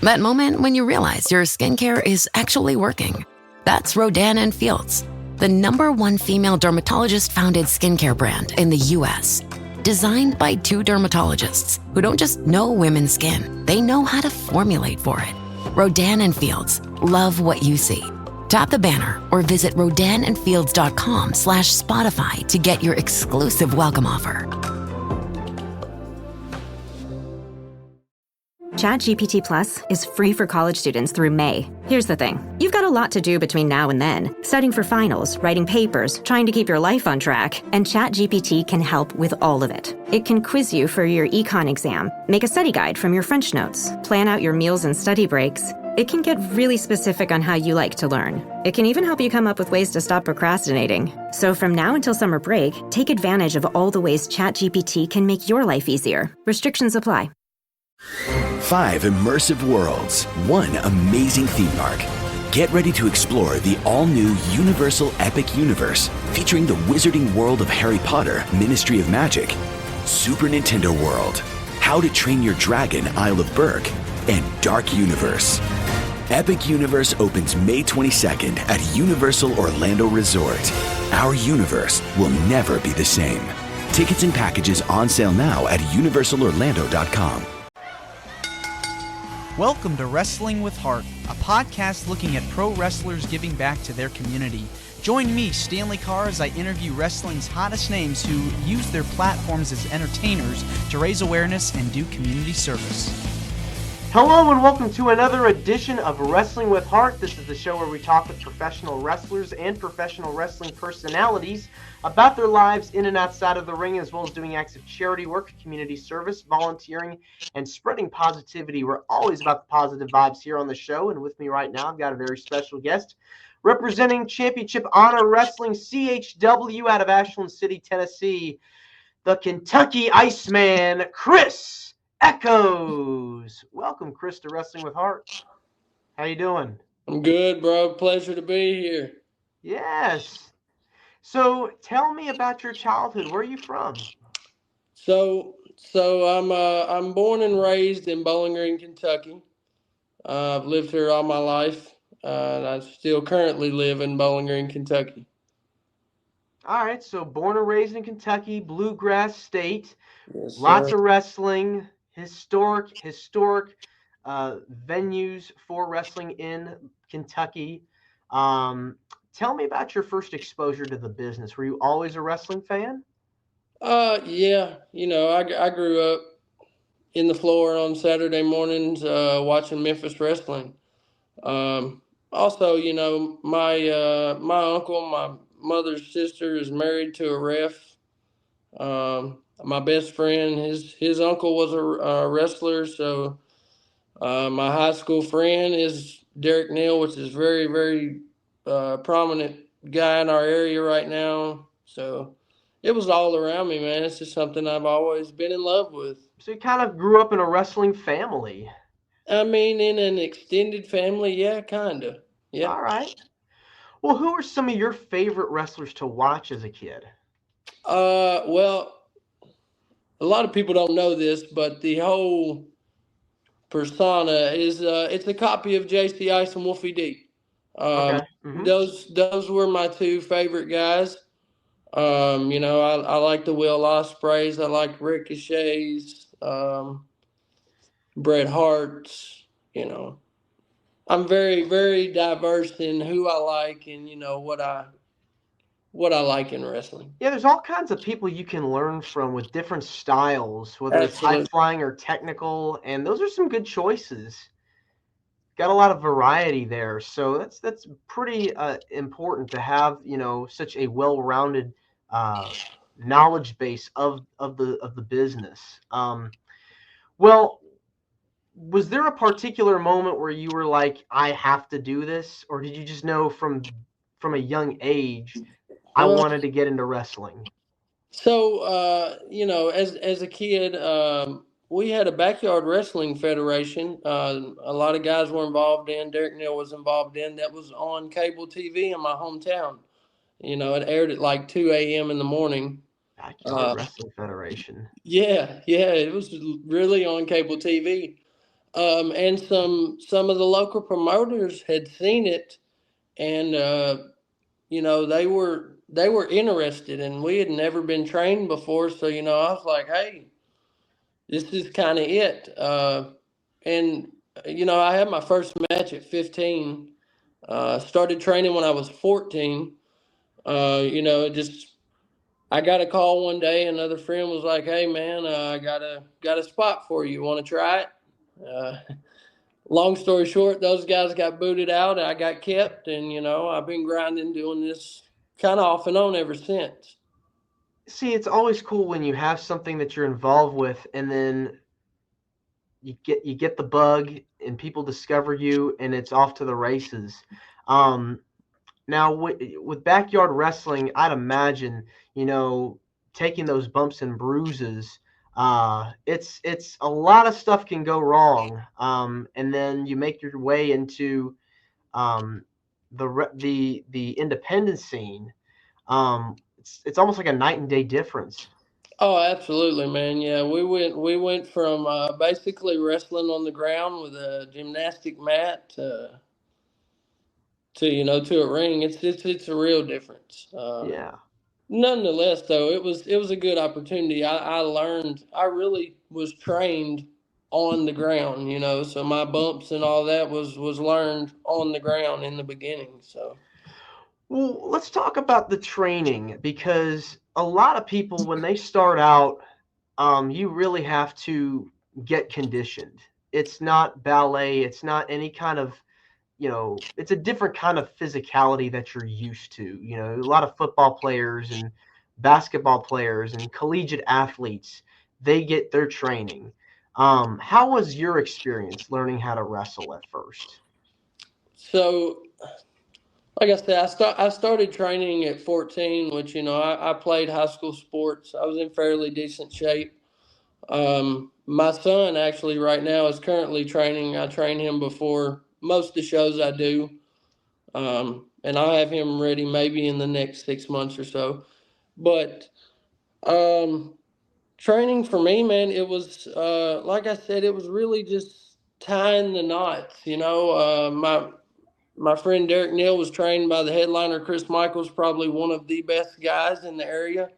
That moment when you realize your skincare is actually working. That's Rodan and Fields, the #1 female dermatologist-founded skincare brand in the U.S. Designed by 2 dermatologists who don't just know women's skin, they know how to formulate for it. Rodan and Fields, love what you see. Tap the banner or visit rodanandfields.com/Spotify to get your exclusive welcome offer. ChatGPT Plus is free for college students through May. Here's the thing. You've got a lot to do between now and then. Studying for finals, writing papers, trying to keep your life on track. And ChatGPT can help with all of it. It can quiz you for your econ exam, make a study guide from your French notes, plan out your meals and study breaks. It can get really specific on how you like to learn. It can even help you come up with ways to stop procrastinating. So from now until summer break, take advantage of all the ways ChatGPT can make your life easier. Restrictions apply. 5 immersive worlds, 1 amazing theme park. Get ready to explore the all-new Universal Epic Universe, featuring the wizarding world of Harry Potter, Ministry of Magic, Super Nintendo World, How to Train Your Dragon, Isle of Berk, and Dark Universe. Epic Universe opens May 22nd at Universal Orlando Resort. Our universe will never be the same. Tickets and packages on sale now at universalorlando.com. Welcome to Wrestling with Heart, a podcast looking at pro wrestlers giving back to their community. Join me, Stanley Carr, as I interview wrestling's hottest names who use their platforms as entertainers to raise awareness and do community service. Hello and welcome to another edition of Wrestling with Heart. This is the show where we talk with professional wrestlers and professional wrestling personalities about their lives in and outside of the ring, as well as doing acts of charity work, community service, volunteering, and spreading positivity. We're always about the positive vibes here on the show, and with me right now, I've got a very special guest representing Championship Honor Wrestling CHW out of Ashland City, Tennessee, the Kentucky Iceman, Chris Eckos. Welcome, Chris, to Wrestling with Heart. How you doing? I'm good, bro. Pleasure to be here. Yes. So tell me about your childhood. Where are you from? So I'm born and raised in Bowling Green, Kentucky. I've lived here all my life. And I still currently live in Bowling Green, Kentucky. All right. So born and raised in Kentucky, Bluegrass State. Yes, Lots sir. of wrestling, historic venues for wrestling in Kentucky. Tell me about your first exposure to the business. Were you always a wrestling fan? Yeah. I grew up in the floor on Saturday mornings watching Memphis wrestling. Also, my uncle, my mother's sister, is married to a ref. My best friend, his uncle was a wrestler, so my high school friend is Derek Neal, which is very, very prominent guy in our area right now. So it was all around me, man. It's just something I've always been in love with. So you kind of grew up in a wrestling family. I mean, in an extended family, yeah, kind of. Yeah. All right. Well, who are some of your favorite wrestlers to watch as a kid? Well, a lot of people don't know this, but the whole persona is it's a copy of JC Ice and Wolfie D. Okay. Mm-hmm. Those were my 2 favorite guys. I like the Will Ospreys. I like Ricochet's, Bret Hart's. I'm very, very diverse in who I like and what I like in wrestling. Yeah, there's all kinds of people you can learn from with different styles, whether it's high flying or technical, and those are some good choices. Got a lot of variety there, so that's pretty important to have, such a well-rounded knowledge base of the business. Well, was there a particular moment where you were like, I have to do this, or did you just know from a young age I wanted to get into wrestling? So, as a kid, we had a backyard wrestling federation. A lot of guys were involved in. Derek Neal was involved in. That was on cable TV in my hometown. It aired at like 2 a.m. in the morning. Backyard Wrestling Federation. Yeah, it was really on cable TV. And some of the local promoters had seen it, and they were interested, and we had never been trained before. So I was like, hey, this is kind of it. And I had my first match at 15. Started training when I was 14. Just I got a call one day. Another friend was like, "Hey, man, I got a spot for you. Want to try it?" Uh, Long story short, those guys got booted out. I got kept, and I've been grinding, doing this kind of off and on ever since. See, it's always cool when you have something that you're involved with, and then you get the bug, and people discover you, and it's off to the races. Um, Now, with backyard wrestling, I'd imagine, taking those bumps and bruises, it's a lot of stuff can go wrong. And then you make your way into um, the independent scene. It's almost like a night and day difference. Oh, absolutely, man. Yeah, we went from basically wrestling on the ground with a gymnastic mat to a ring. It's a real difference. Yeah. Nonetheless, though, it was a good opportunity. I learned. I really was trained on the ground. So my bumps and all that was learned on the ground in the beginning. So. Well, let's talk about the training, because a lot of people, when they start out, you really have to get conditioned. It's not ballet. It's not any kind of, it's a different kind of physicality that you're used to. A lot of football players and basketball players and collegiate athletes, they get their training. How was your experience learning how to wrestle at first? So, like I said, I started training at 14, which I played high school sports. I was in fairly decent shape. My son actually right now is currently training. I train him before most of the shows I do, and I'll have him ready maybe in the next 6 months or so. But um, training for me, man, it was like I said, it was really just tying the knots. My friend Derek Neal was trained by the headliner Chris Michaels, probably one of the best guys in the area.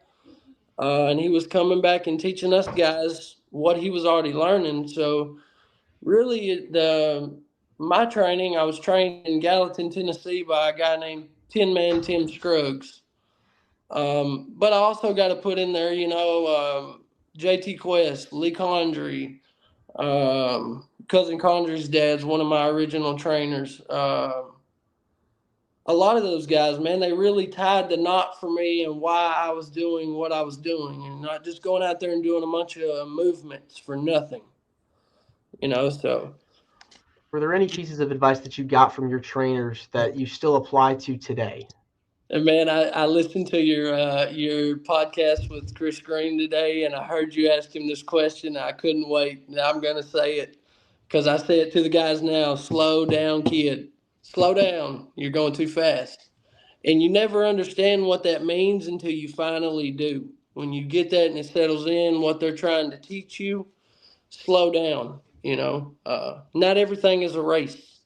And he was coming back and teaching us guys what he was already learning. So really, my training, I was trained in Gallatin, Tennessee by a guy named Tin Man Tim Scruggs. But I also got to put in there, JT Quest, Lee Condry, Cousin Condry's dad's one of my original trainers. A lot of those guys, man, they really tied the knot for me and why I was doing what I was doing, and not just going out there and doing a bunch of movements for nothing. So. Were there any pieces of advice that you got from your trainers that you still apply to today? And man, I listened to your podcast with Chris Green today, and I heard you ask him this question. I couldn't wait. I'm gonna say it because I say it to the guys now. Slow down, kid. Slow down. You're going too fast. And you never understand what that means until you finally do. When you get that and it settles in, what they're trying to teach you, slow down. Not everything is a race.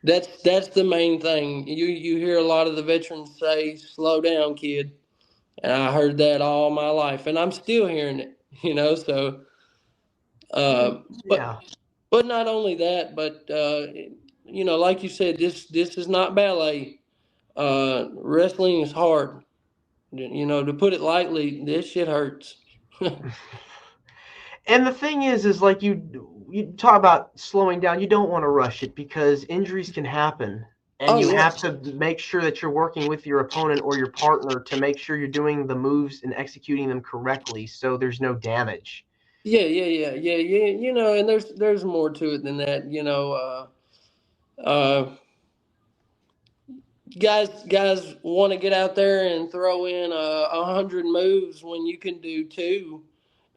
That's the main thing. You hear a lot of the veterans say, "Slow down, kid," and I heard that all my life, and I'm still hearing it. So. Yeah. But not only that, but like you said, this is not ballet. Wrestling is hard. To put it lightly, this shit hurts. And the thing is like you talk about slowing down. You don't want to rush it because injuries can happen, and Oh you yeah, have to make sure that you're working with your opponent or your partner to make sure you're doing the moves and executing them correctly, so there's no damage. yeah. And there's more to it than that. Uh, guys want to get out there and throw in 100 moves when you can do two,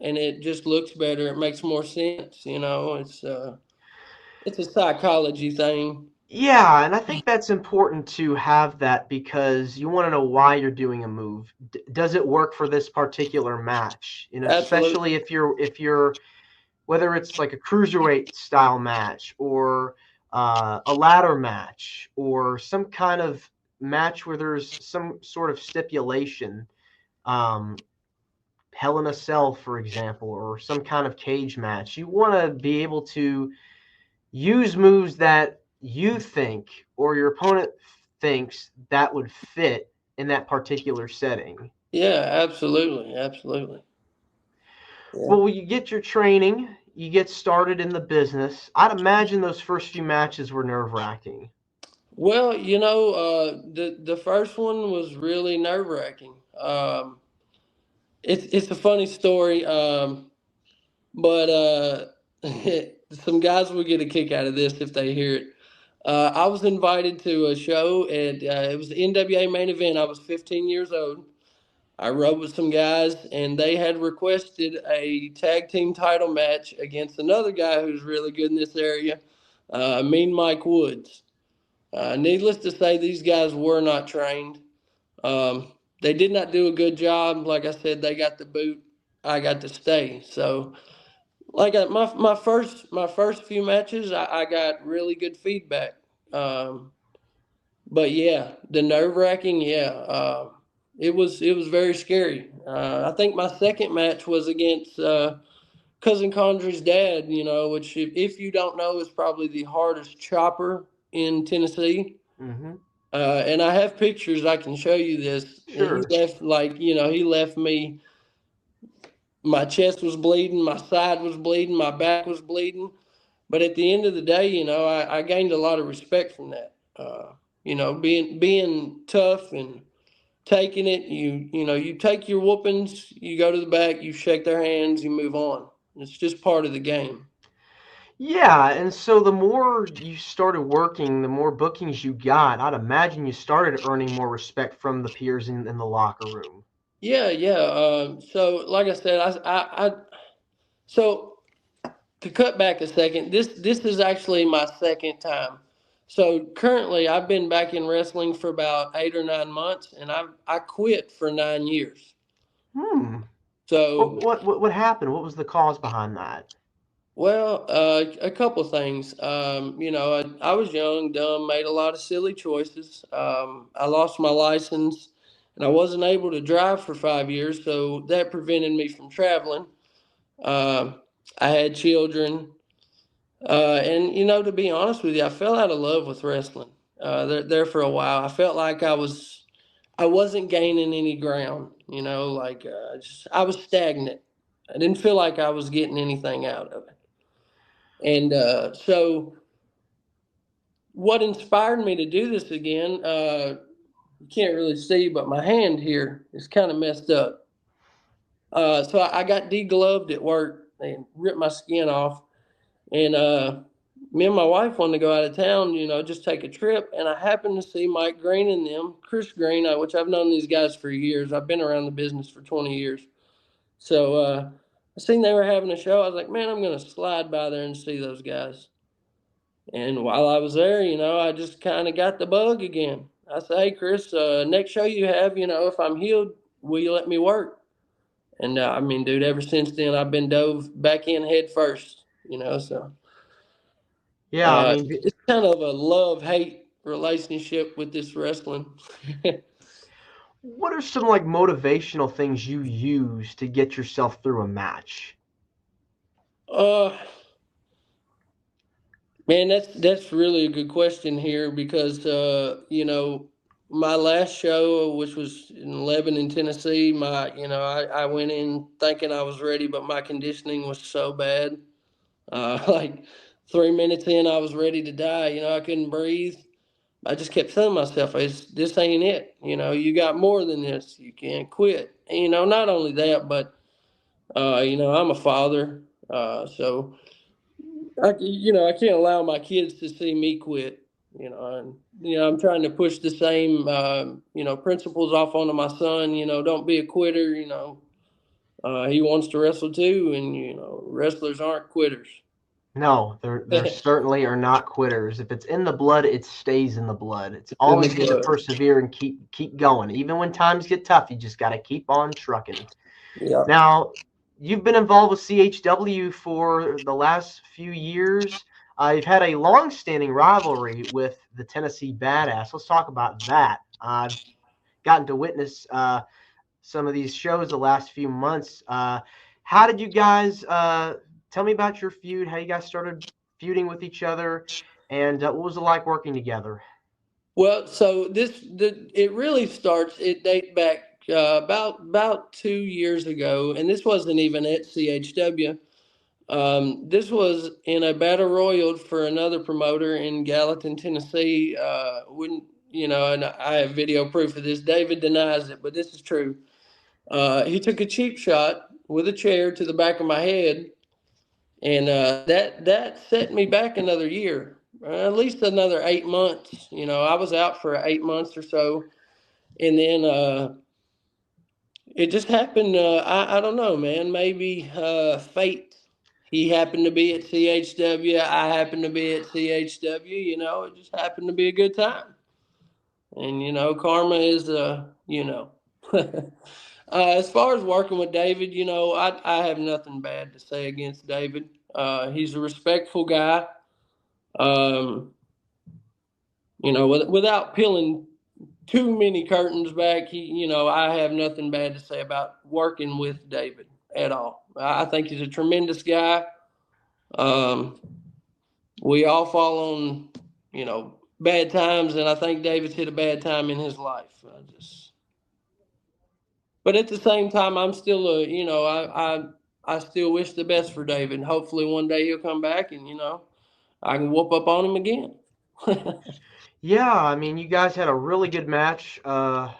and it just looks better. It makes more sense. It's a psychology thing. Yeah, and I think that's important to have that because you want to know why you're doing a move. Does it work for this particular match? Absolutely. Especially if you're whether it's like a cruiserweight style match or a ladder match or some kind of match where there's some sort of stipulation, Hell in a Cell, for example, or some kind of cage match. You want to be able to use moves that you think or your opponent thinks that would fit in that particular setting. Yeah, absolutely, absolutely. Yeah. Well, you get your training, you get started in the business. I'd imagine those first few matches were nerve-wracking. Well, the first one was really nerve-wracking. It's a funny story, but some guys will get a kick out of this if they hear it. I was invited to a show, and it was the NWA main event. I was 15 years old. I rode with some guys, and they had requested a tag team title match against another guy who's really good in this area, Mean Mike Woods. Needless to say, these guys were not trained. They did not do a good job. Like I said, they got the boot. I got to stay. So, my first few matches, I got really good feedback. But yeah, the nerve wracking, it was very scary. I think my second match was against Cousin Condry's dad. Which if you don't know is probably the hardest chopper in Tennessee. Mm-hmm. And I have pictures. I can show you this. Sure. He left me. My chest was bleeding, my side was bleeding, my back was bleeding. But at the end of the day, I gained a lot of respect from that. Being tough and taking it. You take your whoopings, you go to the back, you shake their hands, you move on. It's just part of the game. Yeah, and so the more you started working, the more bookings you got. I'd imagine you started earning more respect from the peers in the locker room. Yeah. So, like I said, so to cut back a second, this is actually my second time. So currently, I've been back in wrestling for about 8 or 9 months, and I quit for 9 years. So what happened? What was the cause behind that? Well, a couple things. I was young, dumb, made a lot of silly choices. I lost my license, and I wasn't able to drive for 5 years, so that prevented me from traveling. I had children, and to be honest with you, I fell out of love with wrestling. There for a while, I felt like I wasn't gaining any ground. I was stagnant. I didn't feel like I was getting anything out of it. And so what inspired me to do this again, you can't really see, but my hand here is kind of messed up. So I got degloved at work and ripped my skin off. And me and my wife wanted to go out of town, just take a trip. And I happened to see Mike Green and them, Chris Green, which I've known these guys for years. I've been around the business for 20 years. So I seen they were having a show. I was like, man, I'm going to slide by there and see those guys. And while I was there, I just kind of got the bug again. I said, hey, Chris, next show you have, if I'm healed, will you let me work? And dude, ever since then, I've been dove back in head first, so. Yeah, it's kind of a love-hate relationship with this wrestling. What are some motivational things you use to get yourself through a match? Man, that's really a good question here because my last show, which was in Lebanon, Tennessee, I went in thinking I was ready, but my conditioning was so bad. 3 minutes in, I was ready to die. I couldn't breathe. I just kept telling myself, this ain't it. You got more than this. You can't quit. And, not only that, but, I'm a father. So, I can't allow my kids to see me quit. I'm trying to push the same, principles off onto my son. Don't be a quitter. He wants to wrestle too. And, wrestlers aren't quitters. No, there certainly are not quitters. If it's in the blood, it stays in the blood. It's always going to persevere and keep going. Even when times get tough, you just got to keep on trucking. Yeah. Now, you've been involved with CHW for the last few years. You've had a long-standing rivalry with the Tennessee Badass. Let's talk about that. I've gotten to witness some of these shows the last few months. How did you guys tell me about your feud? How you guys started feuding with each other, and what was it like working together? Well, so it really starts. It dates back about 2 years ago, and this wasn't even at CHW. This was in a battle royal for another promoter in Gallatin, Tennessee. Wouldn't and I have video proof of this. David denies it, but this is true. He took a cheap shot with a chair to the back of my head, and that set me back another year, at least another 8 months. I was out for 8 months or so, and then it just happened. I don't know, man. Maybe fate. He happened to be at CHW. I happened to be at CHW. It just happened to be a good time. And karma is as far as working with David, I have nothing bad to say against David. He's a respectful guy. Without peeling too many curtains back, I have nothing bad to say about working with David at all. I think he's a tremendous guy. We all fall on, bad times, and I think David's hit a bad time in his life. But at the same time, I'm still I still wish the best for David. Hopefully one day he'll come back and, I can whoop up on him again. Yeah, I mean, you guys had a really good match a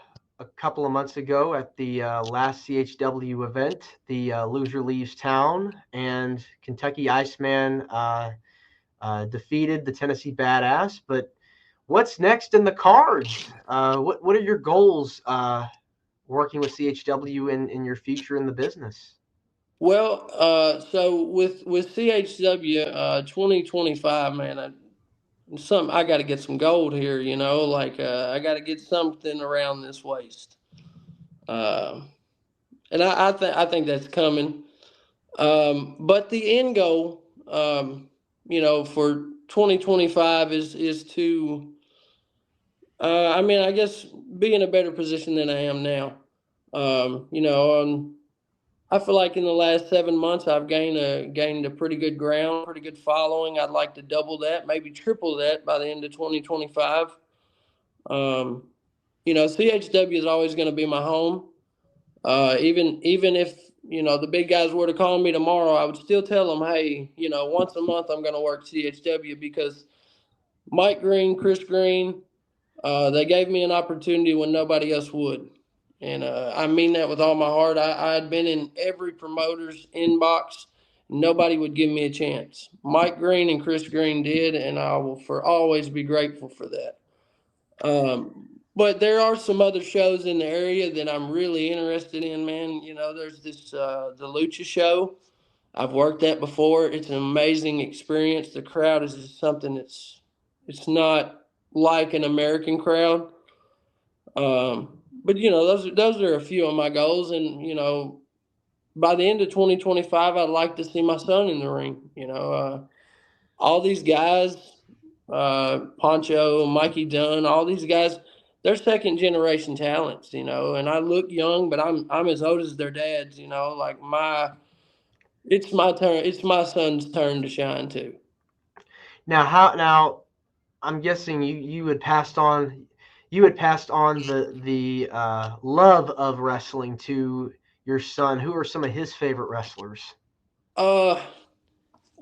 couple of months ago at the last CHW event. The loser leaves town, and Kentucky Iceman defeated the Tennessee Badass. But what's next in the cards? What are your goals working with CHW in your future in the business? Well, so with CHW 2025, man, I got to get some gold here. I got to get something around this waist, and I think that's coming. But the end goal, for 2025 is to, I guess, be in a better position than I am now. I feel like in the last 7 months I've gained a pretty good ground, pretty good following. I'd like to double that, maybe triple that by the end of 2025. CHW is always going to be my home. Even if the big guys were to call me tomorrow, I would still tell them, hey, once a month I'm going to work CHW, because Mike Green, Chris Green, they gave me an opportunity when nobody else would. And I mean that with all my heart. I had been in every promoter's inbox. Nobody would give me a chance. Mike Green and Chris Green did, and I will for always be grateful for that. But there are some other shows in the area that I'm really interested in, man. There's this the Lucha show. I've worked that before. It's an amazing experience. The crowd is just something it's not like an American crowd. But those are a few of my goals, and by the end of 2025, I'd like to see my son in the ring. All these guys, Poncho, Mikey Dunn, all these guys, they're second generation talents, and I look young, but I'm as old as their dads. It's my turn. It's my son's turn to shine too. Now I'm guessing you had passed on the love of wrestling to your son. Who are some of his favorite wrestlers?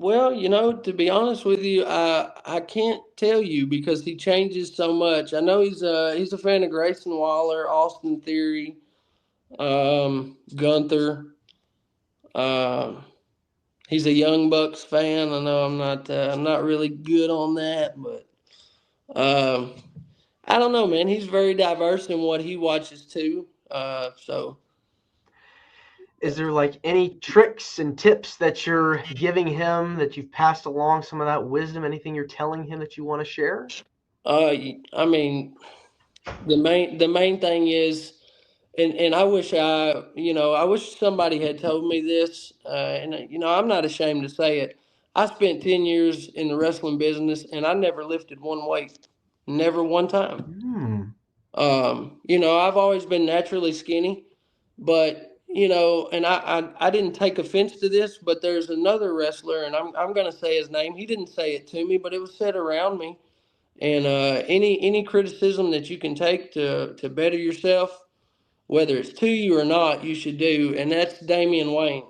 Well, to be honest with you, I can't tell you because he changes so much. I know he's a fan of Grayson Waller, Austin Theory, Gunther. He's a Young Bucks fan. I know I'm not really good on that, but I don't know, man. He's very diverse in what he watches too. Is there like any tricks and tips that you're giving him, that you've passed along some of that wisdom? Anything you're telling him that you want to share? I mean, the main thing is and I wish I wish somebody had told me this. And I'm not ashamed to say it. I spent 10 years in the wrestling business, and I never lifted one weight, never one time. I've always been naturally skinny, but and I didn't take offense to this, but there's another wrestler, and I'm going to say his name. He didn't say it to me, but it was said around me. And any criticism that you can take to better yourself, whether it's to you or not, you should do. And that's Damian Wayne.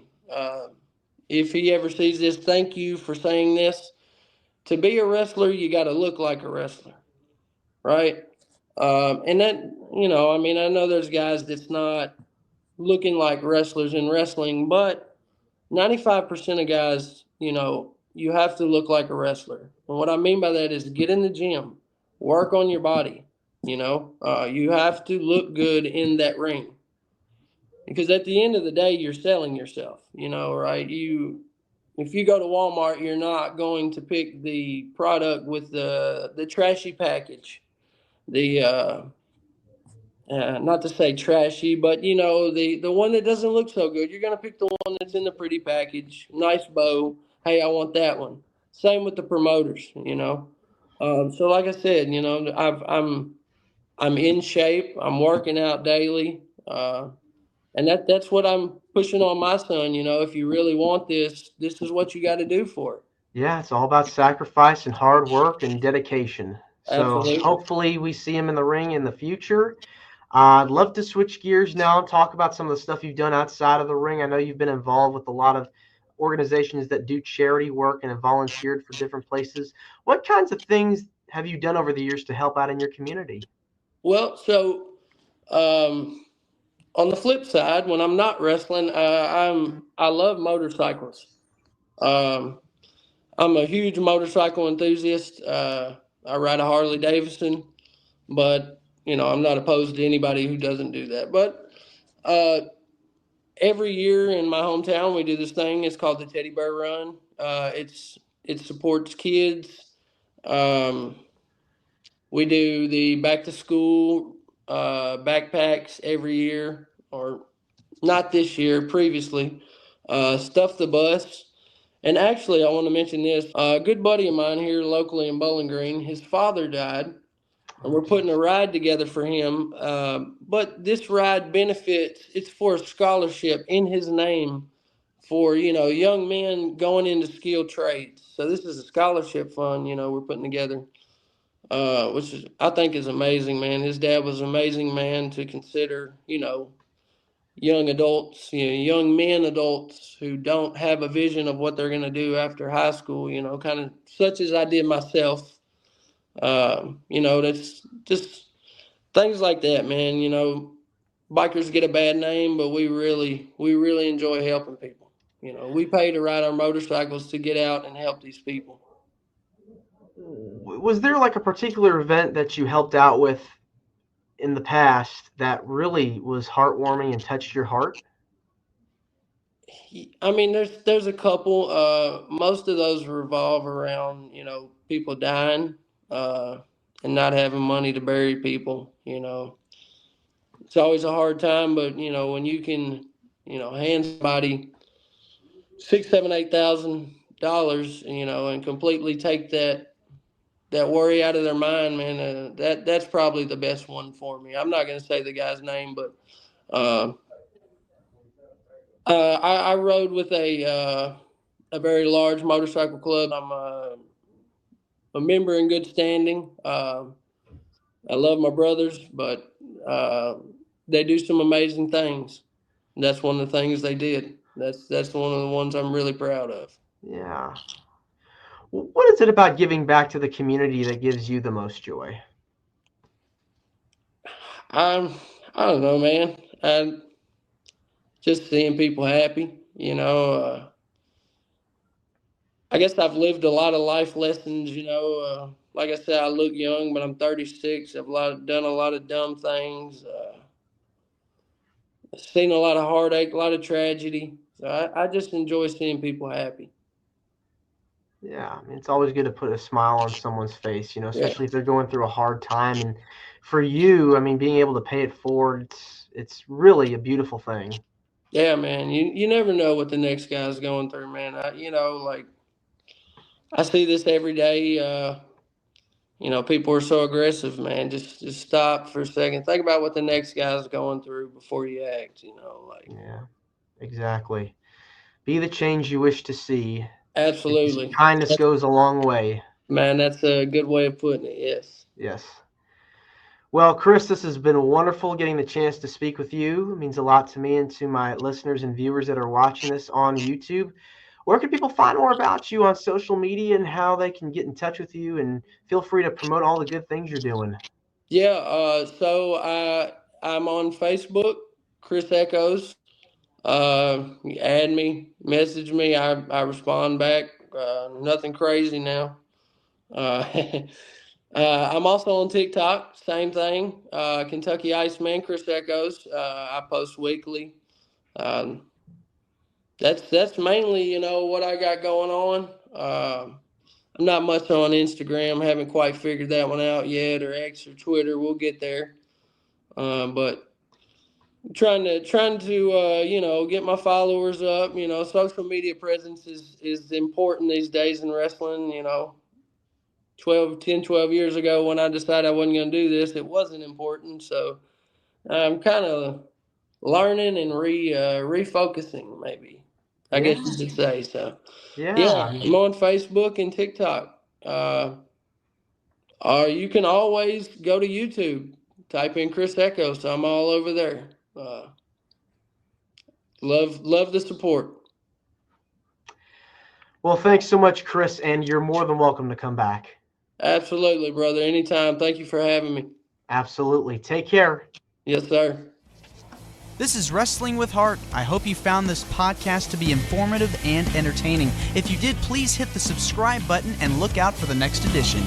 If he ever sees this, thank you for saying this. To be a wrestler, you got to look like a wrestler, right? And that, I know there's guys that's not looking like wrestlers in wrestling, but 95% of guys, you have to look like a wrestler. And what I mean by that is get in the gym, work on your body. You have to look good in that ring, because at the end of the day, you're selling yourself, right? If you go to Walmart, you're not going to pick the product with the trashy package, the not to say trashy, but the one that doesn't look so good. You're gonna pick the one that's in the pretty package, nice bow. Hey, I want that one. Same with the promoters, So like I said, I'm in shape. I'm working out daily, and that's what I'm pushing on my son. If you really want this, this is what you got to do for it. Yeah, it's all about sacrifice and hard work and dedication. So Absolutely. hopefully we see him in the ring in the future. I'd love to switch gears now and talk about some of the stuff you've done outside of the ring. I know you've been involved with a lot of organizations that do charity work and have volunteered for different places. What kinds of things have you done over the years to help out in your community? Well, so on the flip side, when I'm not wrestling, I love motorcycles. Um, I'm a huge motorcycle enthusiast. I ride a Harley Davidson, but I'm not opposed to anybody who doesn't do that. But uh, every year in my hometown, we do this thing. It's called the Teddy Bear Run. It supports kids. Um, we do the back to school backpacks every year, or not this year, previously. Stuff the bus. And actually, I want to mention this. A good buddy of mine here locally in Bowling Green, his father died, and we're putting a ride together for him. But this ride benefits, it's for a scholarship in his name for, young men going into skilled trades. So this is a scholarship fund, we're putting together, which I think is amazing, man. His dad was an amazing man to consider, young adults, young men adults who don't have a vision of what they're going to do after high school, kind of such as I did myself. That's just things like that, man. Bikers get a bad name, but we really enjoy helping people. We pay to ride our motorcycles to get out and help these people. Was there like a particular event that you helped out with in the past that really was heartwarming and touched your heart? I mean, there's a couple. Most of those revolve around people dying, and not having money to bury people. It's always a hard time, but when you can hand somebody $6, $7, $8,000, and completely take that worry out of their mind, man, that's probably the best one for me. I'm not going to say the guy's name, but uh, I rode with a very large motorcycle club. I'm a member in good standing. I love my brothers, but they do some amazing things. And that's one of the things they did. That's one of the ones I'm really proud of. Yeah. What is it about giving back to the community that gives you the most joy? I'm I don't know, man. I just seeing people happy. I guess I've lived a lot of life lessons. Like I said, I look young, but I'm 36. I've done a lot of dumb things. Seen a lot of heartache, a lot of tragedy. So I just enjoy seeing people happy. Yeah, I mean, it's always good to put a smile on someone's face, Yeah. especially if they're going through a hard time. And for you, I mean, being able to pay it forward, it's really a beautiful thing. Yeah, man. You never know what the next guy's going through, man. Like I see this every day. People are so aggressive, man. Just stop for a second. Think about what the next guy's going through before you act. Like Yeah, exactly. Be the change you wish to see. Because absolutely, kindness goes a long way. man. That's a good way of putting it. Yes. Yes. Well, Chris, this has been wonderful getting the chance to speak with you. It means a lot to me and to my listeners and viewers that are watching this on YouTube. Where can people find more about you on social media and how they can get in touch with you? And feel free to promote all the good things you're doing. Yeah. I'm on Facebook, Chris Eckos. Add me, message me. I respond back. Nothing crazy now. Uh, I'm also on TikTok. Same thing. Kentucky Iceman, Chris Eckos. I post weekly. Um, that's mainly what I got going on. I'm not much on Instagram. Haven't quite figured that one out yet, or X or Twitter. We'll get there. But trying to get my followers up. Social media presence is important these days in wrestling. 12 years ago when I decided I wasn't going to do this, it wasn't important. So I'm kind of learning and refocusing, maybe, I Yeah, guess you could say. So yeah. yeah, I'm on Facebook and TikTok. Or you can always go to YouTube, type in Chris Eckos. I'm all over there. Love the support. Well, thanks so much, Chris, and you're more than welcome to come back. Absolutely, brother. Anytime. Thank you for having me. Absolutely. Take care. Yes, sir. This is Wrestling with Heart. I hope you found this podcast to be informative and entertaining. If you did, please hit the subscribe button and look out for the next edition.